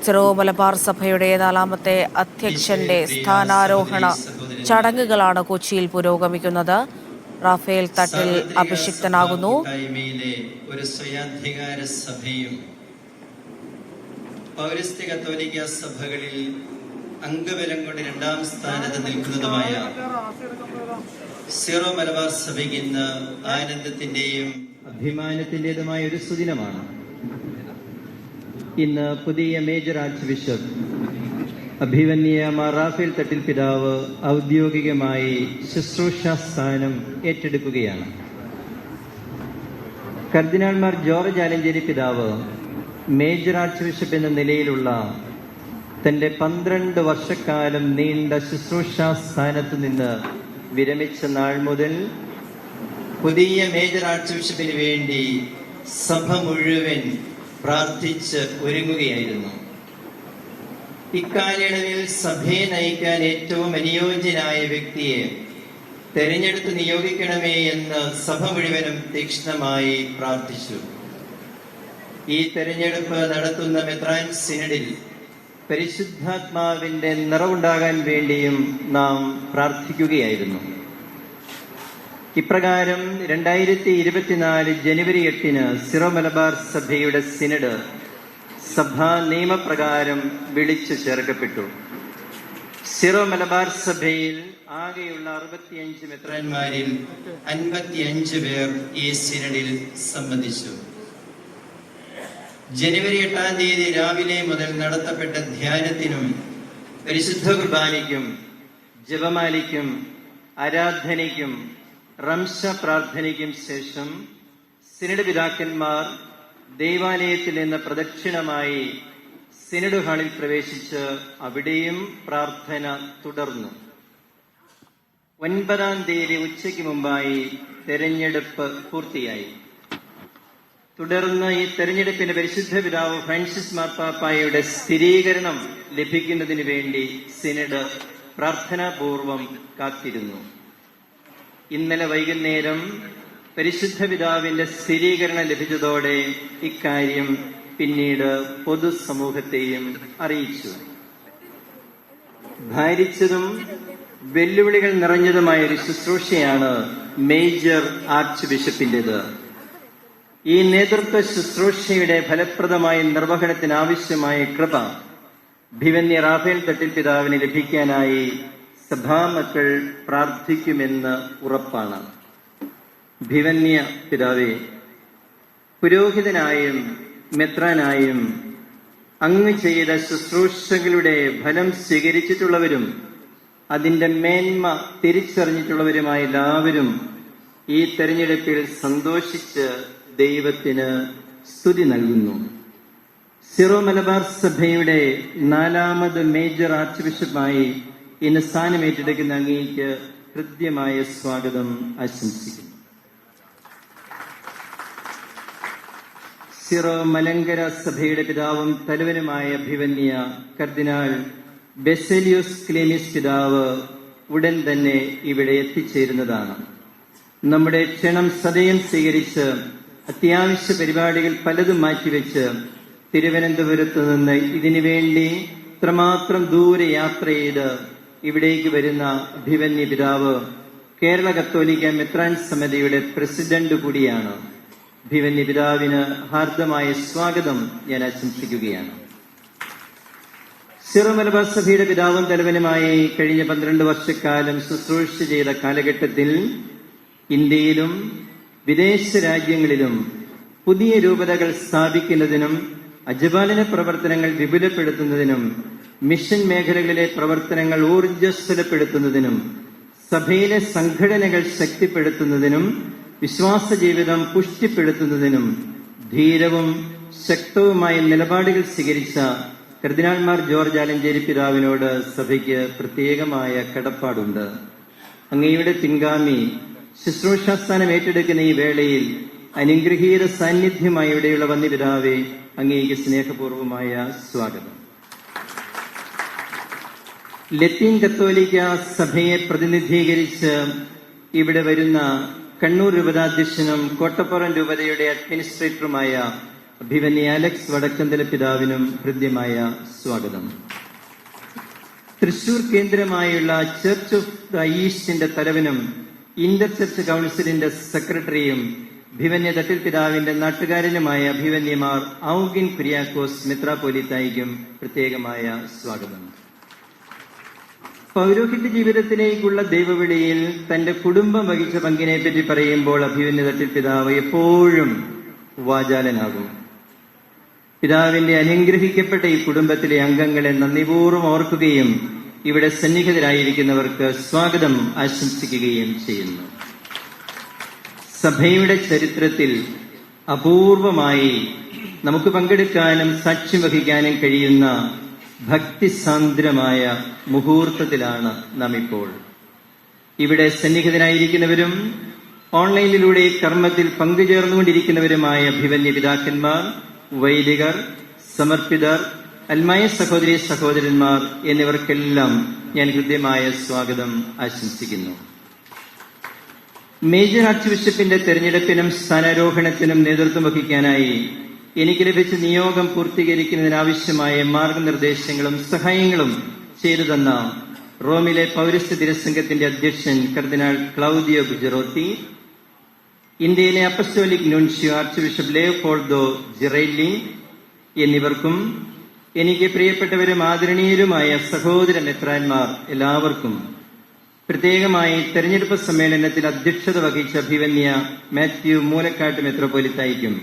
Syro Malabar സഭയുടെ 4ാമത്തെ അധ്യക്ഷന്റെ സ്ഥാനാരോഹണ ചടങ്ങുകളാണ് കൊച്ചിയിൽ പുരോഗമിക്കുന്നത്. റാഫേൽ തട്ടിൽ അഭിഷിക്തനാകുന്നു. ഒരു സ്വയാധികാര സഭയും പൗരസ്ത്യ കത്തോലിക്ക സഭകളിൽ അംഗബലം കൊണ്ട് 2ാം സ്ഥാനത്ത് നിൽക്കുന്നതുമായ സിറോ മലബാർ സഭയ്ക്ക് ഇന്ന് ആനന്ദത്തിന്റെയും അഭിമാനത്തിന്റേതുമായ ഒരു സുദിനമാണ്. ഇന്ന് പുതിയ മേജർ ആർച്ച് ബിഷപ്പ് അഭിവന്യ മാർ റാഫേൽ തട്ടിൽ പിതാവ് ഔദ്യോഗികമായി ശുശ്രൂഷാ സ്ഥാനം ഏറ്റെടുക്കുകയാണ്. കർദിനാൾമാർ ജോർജ് ആലഞ്ചേരി പിതാവ് മേജർ ആർച്ച് ബിഷപ്പ് എന്ന നിലയിലുള്ള തന്റെ 12 വർഷക്കാലം നീണ്ട ശുശ്രൂഷാ സ്ഥാനത്ത് നിന്ന് വിരമിച്ച നാൾ മുതൽ പുതിയ മേജർ ആർച്ച് ബിഷപ്പിന് വേണ്ടി സഭ മുഴുവൻ പ്രാർത്ഥിച്ച് ഒരുങ്ങുകയായിരുന്നു. ഇക്കാലയളവിൽ സഭയെ നയിക്കാൻ ഏറ്റവും അനുയോജ്യനായ വ്യക്തിയെ തെരഞ്ഞെടുത്ത് നിയോഗിക്കണമേ എന്ന് സഭ മുഴുവനും തീക്ഷ്ണമായി പ്രാർത്ഥിച്ചു. ഈ തെരഞ്ഞെടുപ്പ് നടത്തുന്ന മെത്രാൻ സിനഡിൽ പരിശുദ്ധാത്മാവിന്റെ നിറവുണ്ടാകാൻ വേണ്ടിയും നാം പ്രാർത്ഥിക്കുകയായിരുന്നു. ഇപ്രകാരം 2024 ജനുവരി 8 സിറോ മലബാർ സഭയുടെ സിനഡ് സഭാ നിയമപ്രകാരം വിളിച്ചു ചേർക്കപ്പെട്ടു. സിറോ മലബാർ സഭയിൽ ആകെയുള്ള 65 മെത്രാന്മാരിൽ 55 പേർ ഈ സിനഡിൽ സംബന്ധിച്ചു. ജനുവരി 8 രാവിലെ മുതൽ നടത്തപ്പെട്ട ധ്യാനത്തിനും പരിശുദ്ധ കുർബാനയ്ക്കും ജപമാലയ്ക്കും ആരാധനയ്ക്കും റംശ പ്രാർത്ഥനയ്ക്കും ശേഷം സിനഡ് പിതാക്കന്മാർ ദേവാലയത്തിൽ നിന്ന് പ്രദക്ഷിണമായി സിനഡ് ഹാളിൽ പ്രവേശിച്ച് അവിടെയും പ്രാർത്ഥന തുടർന്നു. 9-ാം തീയതി ഉച്ചയ്ക്ക് മുമ്പായി തെരഞ്ഞെടുപ്പ് പൂർത്തിയായി. തുടർന്ന് ഈ തെരഞ്ഞെടുപ്പിന് പരിശുദ്ധ പിതാവ് ഫ്രാൻസിസ് മാർപ്പാപ്പായുടെ സ്ഥിരീകരണം ലഭിക്കുന്നതിന് വേണ്ടി സിനഡ് പ്രാർത്ഥനാപൂർവം കാത്തിരുന്നു. ഇന്നലെ വൈകുന്നേരം പരിശുദ്ധ പിതാവിന്റെ സ്ഥിരീകരണം ലഭിച്ചതോടെ ഇക്കാര്യം പിന്നീട് പൊതുസമൂഹത്തെയും അറിയിച്ചു. ഭാരിച്ചതും വെല്ലുവിളികൾ നിറഞ്ഞതുമായ ഒരു ശുശ്രൂഷയാണ് മേജർ ആർച്ച് ബിഷപ്പിന്റേത്. ഈ നേതൃത്വ ശുശ്രൂഷയുടെ ഫലപ്രദമായ നിർവഹണത്തിനാവശ്യമായ കൃപ അഭിവന്യ റാഫേൽ തട്ടിൽ പിതാവിന് ലഭിക്കാനായി സഭാമക്കൾ പ്രാർത്ഥിക്കുമെന്ന് ഉറപ്പാണ്. അഭിവന്യ പിതാവേ, പുരോഹിതനായും മെത്രാനായും അങ്ങ് ചെയ്ത ശുശ്രൂഷകളുടെ ഫലം സ്വീകരിച്ചിട്ടുള്ളവരും അതിന്റെ മേന്മ തിരിച്ചറിഞ്ഞിട്ടുള്ളവരുമായ എല്ലാവരും ഈ തെരഞ്ഞെടുപ്പിൽ സന്തോഷിച്ച് ദൈവത്തിന് സ്തുതി നൽകുന്നു. സിറോ മലബാർ സഭയുടെ 4ാമത് മേജർ ആർച്ച് ബിഷപ്പായി ഇന്ന് സ്ഥാനമേറ്റെടുക്കുന്ന അങ്ങേക്ക് ഹൃദ്യമായ സ്വാഗതം ആശംസിക്കുന്നു. സിറോ മലങ്കര സഭയുടെ പിതാവും തലവനുമായ അഭിവന്യ കർദിനാൾ ബെസേലിയോസ് ക്ലീമിസ് പിതാവ് ഉടൻ തന്നെ ഇവിടെ എത്തിച്ചേരുന്നതാണ്. നമ്മുടെ ക്ഷണം സദയം സ്വീകരിച്ച് അത്യാവശ്യ പരിപാടികൾ പലതും മാറ്റിവെച്ച് തിരുവനന്തപുരത്ത് നിന്ന് ഇതിനുവേണ്ടി ഇത്രമാത്രം ദൂരെ യാത്ര ചെയ്ത് ഇവിടേക്ക് വരുന്ന അഭിവന്യ പിതാവ് കേരള കത്തോലിക്ക മെത്രാൻ സമിതിയുടെ പ്രസിഡന്റ് കൂടിയാണ്. അഭിവന്യ പിതാവിന് ഹാർദമായ സ്വാഗതം ഞാൻ ആശംസിക്കുകയാണ്. സിറോ മലബാർ സഭയുടെ പിതാവും തലവനുമായി കഴിഞ്ഞ 12 വർഷക്കാലം ശുശ്രൂഷ ചെയ്ത കാലഘട്ടത്തിൽ ഇന്ത്യയിലും വിദേശ രാജ്യങ്ങളിലും പുതിയ രൂപതകൾ സ്ഥാപിക്കുന്നതിനും അജപാലന പ്രവർത്തനങ്ങൾ വിപുലപ്പെടുത്തുന്നതിനും മിഷൻ മേഖലകളിലെ പ്രവർത്തനങ്ങൾ ഊർജ്ജസ്വലപ്പെടുത്തുന്നതിനും സഭയിലെ സംഘടനകൾ ശക്തിപ്പെടുത്തുന്നതിനും വിശ്വാസ ജീവിതം പുഷ്ടിപ്പെടുത്തുന്നതിനും ധീരവും ശക്തവുമായ നിലപാടുകൾ സ്വീകരിച്ച കർദിനാൾമാർ ജോർജ് ആലഞ്ചേരി പിതാവിനോട് സഭയ്ക്ക് പ്രത്യേകമായ കടപ്പാടുണ്ട്. അങ്ങയുടെ പിൻഗാമി ശുശ്രൂഷാസ്ഥാനം ഏറ്റെടുക്കുന്ന ഈ വേളയിൽ അനുഗ്രഹീത സാന്നിധ്യമായി ഇവിടെയുള്ള വന്യപിതാവെ അങ്ങേക്ക് സ്നേഹപൂർവമായ സ്വാഗതം. ലത്തീൻ കത്തോലിക്ക സഭയെ പ്രതിനിധീകരിച്ച് ഇവിടെ വരുന്ന കണ്ണൂർ രൂപതാധ്യക്ഷനും കോട്ടപ്പുറം രൂപതയുടെ അഡ്മിനിസ്ട്രേറ്ററുമായ അഭിവന്യ അലക്സ് വടക്കന്തല പിതാവിനും ഹൃദ്യമായ സ്വാഗതം. തൃശൂർ കേന്ദ്രമായുള്ള ചർച്ച് ഓഫ് ദ ഈസ്റ്റിന്റെ തലവനും ഇന്റർ ചർച്ച് കൗൺസിലിന്റെ സെക്രട്ടറിയും അഭിവന്യ തട്ടിൽ പിതാവിന്റെ നാട്ടുകാരനുമായ അഭിവന്യമാർ ഔഗിൻ കുര്യാക്കോസ് മെത്രാപ്പോലീത്തായിക്കും പ്രത്യേകമായ സ്വാഗതം. പൗരോഹിത്യ ജീവിതത്തിലേക്കുള്ള ദൈവവിളിയിൽ തന്റെ കുടുംബം വഹിച്ച പങ്കിനെ പറ്റി പറയുമ്പോൾ അഭിവന്യ തട്ടിൽ പിതാവ് എപ്പോഴും വാചാലനാകും. പിതാവിന്റെ അനുഗ്രഹിക്കപ്പെട്ട ഈ കുടുംബത്തിലെ അംഗങ്ങളെ നന്ദിപൂർവ്വം ഓർക്കുകയും ഇവിടെ സന്നിഹിതരായിരിക്കുന്നവർക്ക് സ്വാഗതം ആശംസിക്കുകയും ചെയ്യുന്നു. സഭയുടെ ചരിത്രത്തിൽ അപൂർവമായി നമുക്ക് പങ്കെടുക്കാനും സാക്ഷ്യം വഹിക്കാനും കഴിയുന്ന ഭക്തിസാന്ദ്രമായ മുഹൂർത്തത്തിലാണ് നാം ഇപ്പോൾ. ഇവിടെ സന്നിഹിതരായിരിക്കുന്നവരും ഓൺലൈനിലൂടെ കർമ്മത്തിൽ പങ്കുചേർന്നുകൊണ്ടിരിക്കുന്നവരുമായ അഭിവന്യ പിതാക്കന്മാർ, വൈദികർ, സമർപ്പിതർ, അൽമായ സഹോദരി സഹോദരന്മാർ എന്നിവർക്കെല്ലാം ഞാൻ ഹൃദ്യമായ സ്വാഗതം ആശംസിക്കുന്നു. മേജർ ആർച്ച് ബിഷപ്പിന്റെ തെരഞ്ഞെടുപ്പിനും സ്ഥാനാരോഹണത്തിനും നേതൃത്വം വഹിക്കാനായി എനിക്ക് ലഭിച്ച നിയോഗം പൂർത്തീകരിക്കുന്നതിനാവശ്യമായ മാർഗനിർദ്ദേശങ്ങളും സഹായങ്ങളും ചെയ്തു തന്ന റോമിലെ പൗരസ്ത്യ തിരുസംഘത്തിന്റെ അധ്യക്ഷൻ കർദിനാൾ ക്ലൗദിയോ ഗുജറോത്തി, ഇന്ത്യയിലെ apostolic nuncio archbishop Leopoldo Girelli എന്നിവർക്കും എനിക്ക് പ്രിയപ്പെട്ടവരും ആദരണീയരുമായ സഹോദര മെത്രാന്മാർ എല്ലാവർക്കും, പ്രത്യേകമായി തെരഞ്ഞെടുപ്പ് സമ്മേളനത്തിൽ അധ്യക്ഷത വഹിച്ച അഭിവന്യ മാത്യു മൂലക്കാട്ട് മെത്രോപൊലിത്തായിക്കും,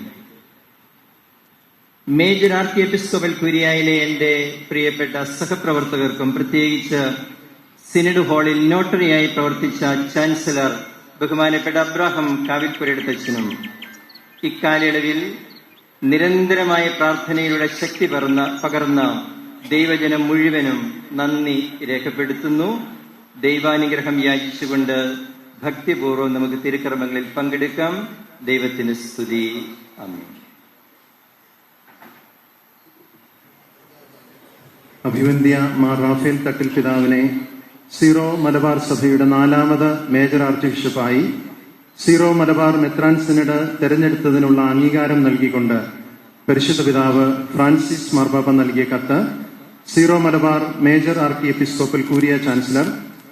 മേജർ ആർക്കി എപ്പിസ്കോപ്പൽ കുരിയായിലെ എന്റെ പ്രിയപ്പെട്ട സഹപ്രവർത്തകർക്കും, പ്രത്യേകിച്ച് സിനഡ് ഹാളിൽ നോട്ടറിയായി പ്രവർത്തിച്ച ചാൻസലർ ബഹുമാനപ്പെട്ട അബ്രാഹം കാവിൽപ്പുരയിടത്തച്ഛനും, ഇക്കാലയളവിൽ നിരന്തരമായ പ്രാർത്ഥനയിലൂടെ ശക്തി പകർന്ന ദൈവജനം മുഴുവനും നന്ദി രേഖപ്പെടുത്തുന്നു. ദൈവാനുഗ്രഹം യാചിച്ചുകൊണ്ട് ഭക്തിപൂർവ്വം നമുക്ക് തിരുക്കർമ്മങ്ങളിൽ പങ്കെടുക്കാം. ദൈവത്തിന് സ്തുതി. ആമേൻ. അഭിവന്യ മാർ റാഫേൽ തട്ടിൽ പിതാവിനെ സീറോ മലബാർ സഭയുടെ 4ാമത് മേജർ ആർച്ച് ബിഷപ്പായി സീറോ മലബാർ മെത്രാൻ സിനഡ് തെരഞ്ഞെടുത്തതിനുള്ള അംഗീകാരം നൽകിക്കൊണ്ട് പരിശുദ്ധ പിതാവ് ഫ്രാൻസിസ് മാർപ്പാപ്പ നൽകിയ കത്ത് Syro Malabar major archiepiscopal curia chancellor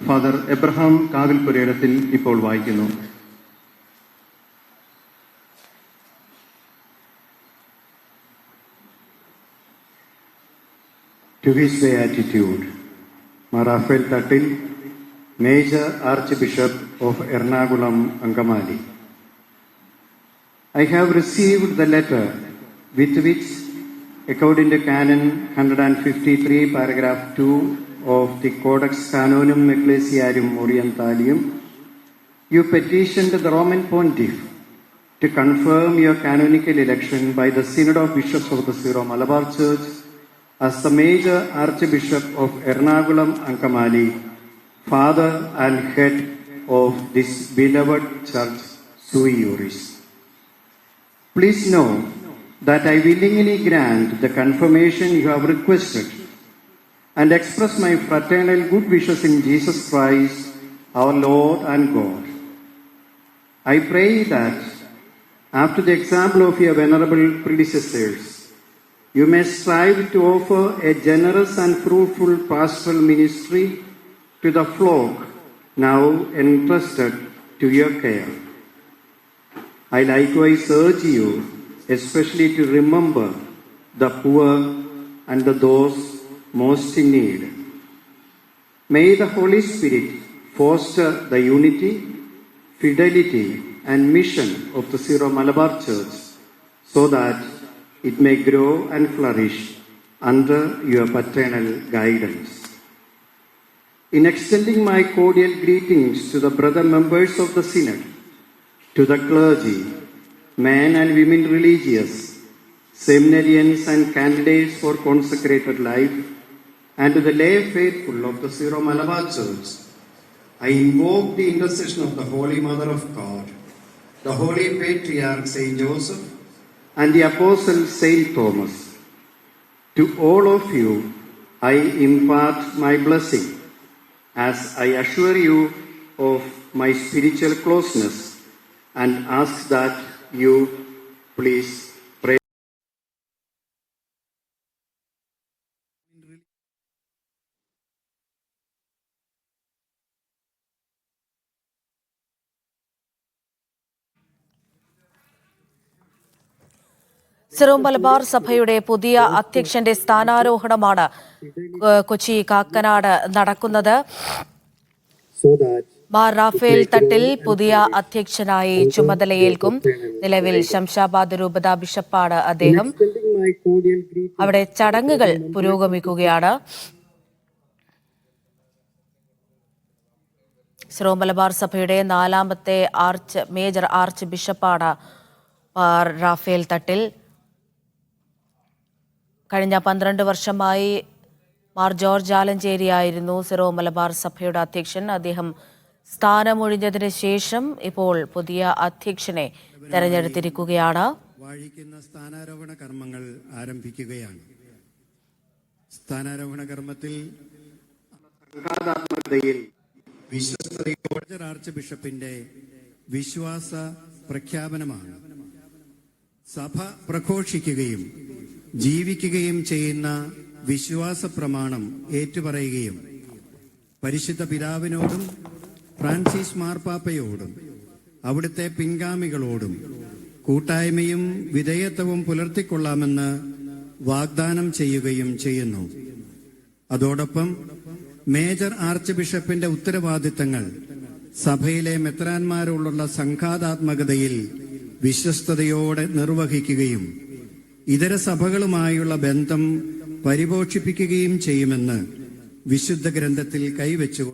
father Abraham Kavilpurayidathil ഇപ്പോൾ വായിക്കുന്നു. To his beatitude, Mar Raphael Tattil, Major Archbishop of Ernakulam, Angamali. I have received the letter with which, according to Canon 153, paragraph 2 of the Codex Canonum Ecclesiarum Orientalium, you petitioned the Roman Pontiff to confirm your canonical election by the Synod of Bishops of the Syro-Malabar Church as the Major Archbishop of Ernakulam, Angamali, Father and Head of this beloved church, sui juris. Please know that I willingly grant the confirmation you have requested and express my fraternal good wishes in Jesus Christ, our Lord and God. I pray that, after the example of your venerable predecessors, you may strive to offer a generous and fruitful pastoral ministry to the flock now entrusted to your care. I likewise urge you especially to remember the poor and those most in need. May the Holy Spirit foster the unity, fidelity and mission of the Syro-Malabar Church so that it may grow and flourish under your paternal guidance. In extending my cordial greetings to the brother members of the Synod, to the clergy, men and women religious, seminarians and candidates for consecrated life, and to the lay faithful of the Syro-Malabar Church, I invoke the intercession of the Holy Mother of God, the Holy Patriarch Saint Joseph, and the Apostle Saint Thomas. To all of you, I impart my blessing, as I assure you of my spiritual closeness and ask that you please Syro Malabar സഭയുടെ പുതിയ അധ്യക്ഷന്റെ സ്ഥാനാരോഹണമാണ് കൊച്ചി കാക്കനാട് നടക്കുന്നത്. മാർ റാഫേൽ തട്ടിൽ പുതിയ അധ്യക്ഷനായി ചുമതലയേൽക്കും. നിലവിൽ ശംഷാബാദ് രൂപത ബിഷപ്പാണ് അദ്ദേഹം. അവിടെ ചടങ്ങുകൾ പുരോഗമിക്കുകയാണ്. സിറോ മലബാർ സഭയുടെ 4ാമത്തെ മേജർ ആർച്ച് ബിഷപ്പാണ് മാർ റാഫേൽ തട്ടിൽ. കഴിഞ്ഞ 12 വർഷമായി മാർ ജോർജ് ആലഞ്ചേരിയായിരുന്നു സിറോ മലബാർ സഭയുടെ അധ്യക്ഷൻ. അദ്ദേഹം സ്ഥാനമൊഴിഞ്ഞതിന് ശേഷം ഇപ്പോൾ പുതിയ അധ്യക്ഷനെ തെരഞ്ഞെടുത്തിരിക്കുകയാണ്. വാഴിക്കുന്ന സ്ഥാനാരോഹണ കർമ്മങ്ങൾ ആരംഭിക്കുകയാണ്. സ്ഥാനാരോഹണ കർമ്മത്തിൽ സംഘാതാത്മകതയിൽ വിശ്വസ്തയോടെ ആർച്ച് ബിഷപ്പിന്റെ വിശ്വാസ പ്രഖ്യാപനമാണ്. സഭ പ്രഘോഷിക്കുകയും ജീവിക്കുകയും ചെയ്യുന്ന വിശ്വാസ പ്രമാണം ഏറ്റുപറയുകയും പരിശുദ്ധ പിതാവിനോടും ഫ്രാൻസിസ് മാർപ്പാപ്പയോടും അവിടുത്തെ പിൻഗാമികളോടും കൂട്ടായ്മയും വിധേയത്വവും പുലർത്തിക്കൊള്ളാമെന്ന് വാഗ്ദാനം ചെയ്യുകയും ചെയ്യുന്നു. അതോടൊപ്പം മേജർ ആർച്ച് ബിഷപ്പിന്റെ ഉത്തരവാദിത്തങ്ങൾ സഭയിലെ മെത്രാന്മാരോടുള്ള സംഘാതാത്മകതയിൽ വിശ്വസ്തയോടെ നിർവഹിക്കുകയും ഇതര സഭകളുമായുള്ള ബന്ധം പരിപോഷിപ്പിക്കുകയും ചെയ്യുമെന്ന് വിശുദ്ധ ഗ്രന്ഥത്തിൽ കൈവച്ചു.